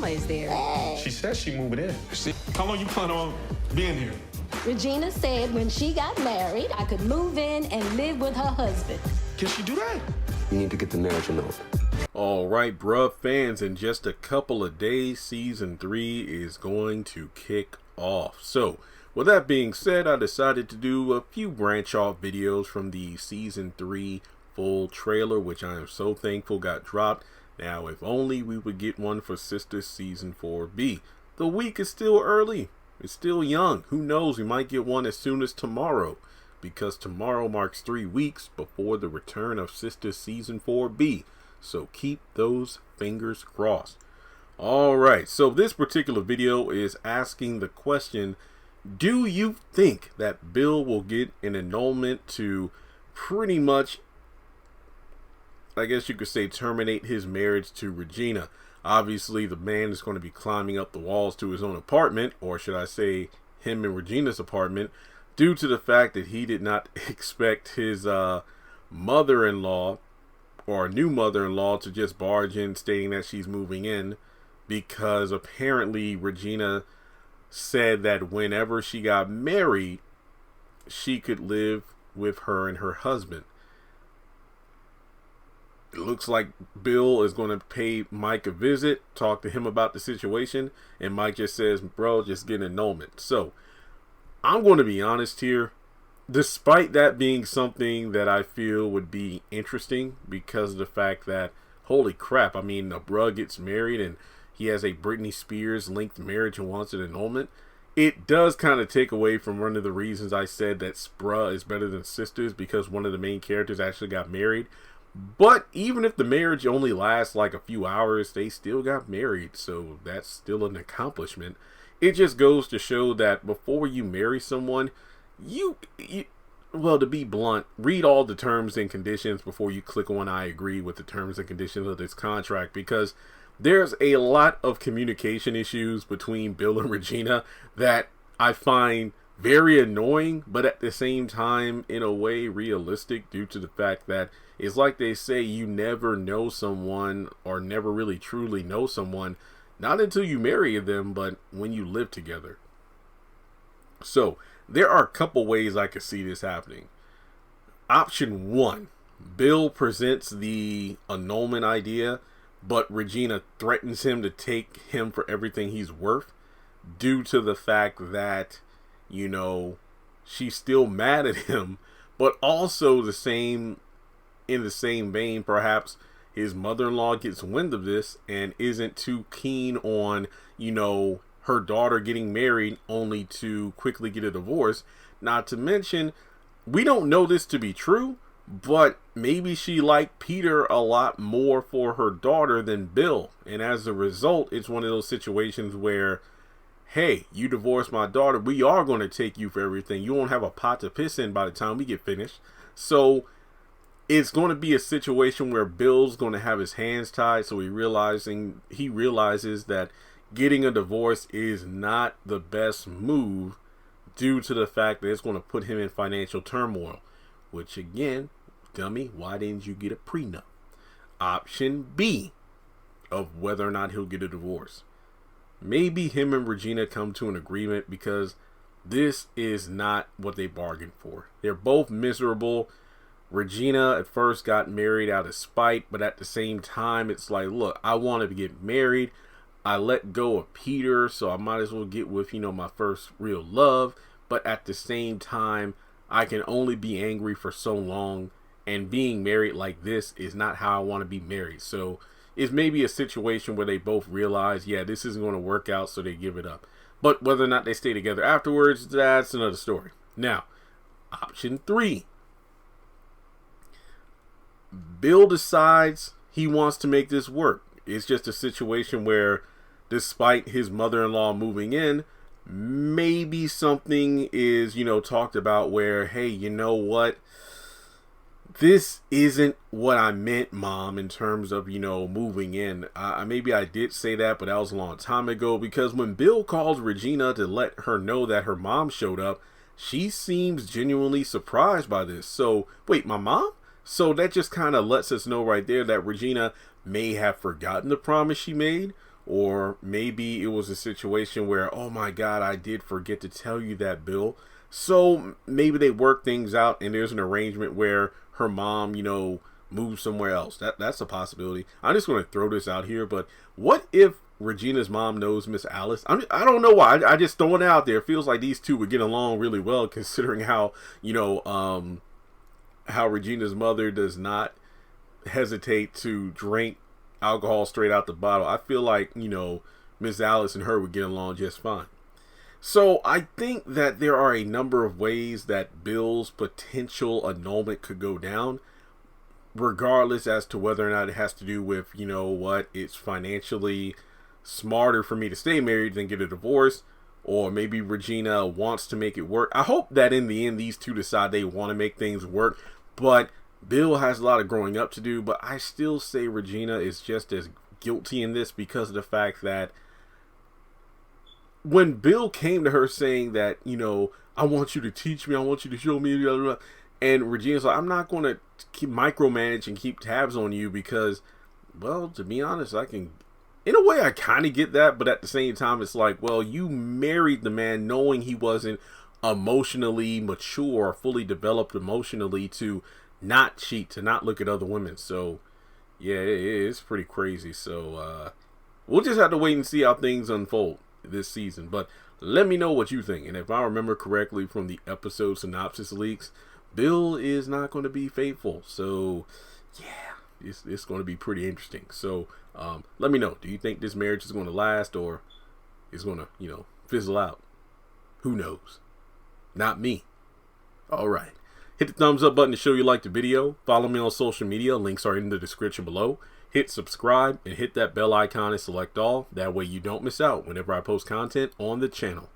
mama is there. She says she moving in. How long you plan on being here? Regina said when she got married, I could move in and live with her husband. Can she do that? You need to get the marriage annulled. All right, bruh fans, in just a couple of days, season 3 is going to kick off. So, with that being said, I decided to do a few branch off videos from the season 3 full trailer, which I am so thankful got dropped. Now, if only we would get one for Sisters season 4B. The week is still early. It's still young. Who knows? We might get one as soon as tomorrow, because tomorrow marks 3 weeks before the return of Sisters season 4B. So keep those fingers crossed. All right, so this particular video is asking the question, do you think that Bill will get an annulment to pretty much, I guess you could say, terminate his marriage to Regina? Obviously, the man is going to be climbing up the walls to his own apartment, or should I say him and Regina's apartment, due to the fact that he did not expect his mother-in-law or a new mother-in-law to just barge in stating that she's moving in, because apparently Regina said that whenever she got married, she could live with her and her husband. It looks like Bill is going to pay Mike a visit, talk to him about the situation, and Mike just says, bro, just get an annulment. So I'm going to be honest here. Despite that being something that I feel would be interesting, because of the fact that, holy crap, I mean, a bruh gets married and he has a Britney Spears linked marriage and wants an annulment, it does kind of take away from one of the reasons I said that Bruh is better than Sisters, because one of the main characters actually got married. But even if the marriage only lasts like a few hours, they still got married, so that's still an accomplishment. It just goes to show that before you marry someone, well, to be blunt, read all the terms and conditions before you click on I agree with the terms and conditions of this contract, because there's a lot of communication issues between Bill and Regina that I find very annoying, but at the same time, in a way, realistic, due to the fact that it's like they say, you never know someone, or never really truly know someone, not until you marry them, but when you live together. So there are a couple ways I could see this happening. Option 1, Bill presents the annulment idea, but Regina threatens him to take him for everything he's worth, due to the fact that, you know, she's still mad at him, but also in the same vein, perhaps his mother-in-law gets wind of this and isn't too keen on, you know, her daughter getting married only to quickly get a divorce. Not to mention, we don't know this to be true, but maybe she liked Peter a lot more for her daughter than Bill. And as a result, it's one of those situations where, hey, you divorced my daughter, we are going to take you for everything. You won't have a pot to piss in by the time we get finished. So it's going to be a situation where Bill's going to have his hands tied, so he realizes that getting a divorce is not the best move, due to the fact that it's going to put him in financial turmoil. Which again, dummy, why didn't you get a prenup? Option B of whether or not he'll get a divorce. Maybe him and Regina come to an agreement, because this is not what they bargained for. They're both miserable. Regina at first got married out of spite, but at the same time, it's like, look, I wanted to get married. I let go of Peter, so I might as well get with, you know, my first real love. But at the same time, I can only be angry for so long, and being married like this is not how I want to be married. So it's maybe a situation where they both realize, yeah, this isn't going to work out, so they give it up. But whether or not they stay together afterwards, that's another story. Now, option 3. Bill decides he wants to make this work. It's just a situation where, despite his mother-in-law moving in, maybe something is, you know, talked about where, hey, you know what? This isn't what I meant, Mom, in terms of, you know, moving in. Maybe I did say that, but that was a long time ago, because when Bill calls Regina to let her know that her mom showed up, she seems genuinely surprised by this. So, wait, my mom? So that just kind of lets us know right there that Regina may have forgotten the promise she made, or maybe it was a situation where, oh my God, I did forget to tell you that, Bill. So maybe they work things out and there's an arrangement where her mom, moves somewhere else. That's a possibility. I'm just going to throw this out here, but what if Regina's mom knows Miss Alice? I don't know why. I just throw it out there. It feels like these two would get along really well, considering how, how Regina's mother does not hesitate to drink alcohol straight out the bottle. I feel like, Miss Alice and her would get along just fine. So I think that there are a number of ways that Bill's potential annulment could go down, regardless as to whether or not it has to do with, it's financially smarter for me to stay married than get a divorce, or maybe Regina wants to make it work. I hope that in the end, these two decide they want to make things work, but Bill has a lot of growing up to do. But I still say Regina is just as guilty in this, because of the fact that when Bill came to her saying that, I want you to teach me, I want you to show me, blah, blah, blah, and Regina's like, I'm not going to keep micromanage and keep tabs on you because, well, to be honest, I can, in a way, I kind of get that. But at the same time, it's like, well, you married the man knowing he wasn't emotionally mature or fully developed emotionally to not cheat, to not look at other women. So, yeah, it's pretty crazy. So, we'll just have to wait and see how things unfold this season. But let me know what you think. And if I remember correctly from the episode synopsis leaks, Bill is not going to be faithful. So yeah, it's going to be pretty interesting. So let me know, do you think this marriage is going to last, or is going to fizzle out? Who knows? Not me. All right, hit the thumbs up button to show you like the video. Follow me on social media, links are in the description below. Hit subscribe and hit that bell icon and select all. That way you don't miss out whenever I post content on the channel.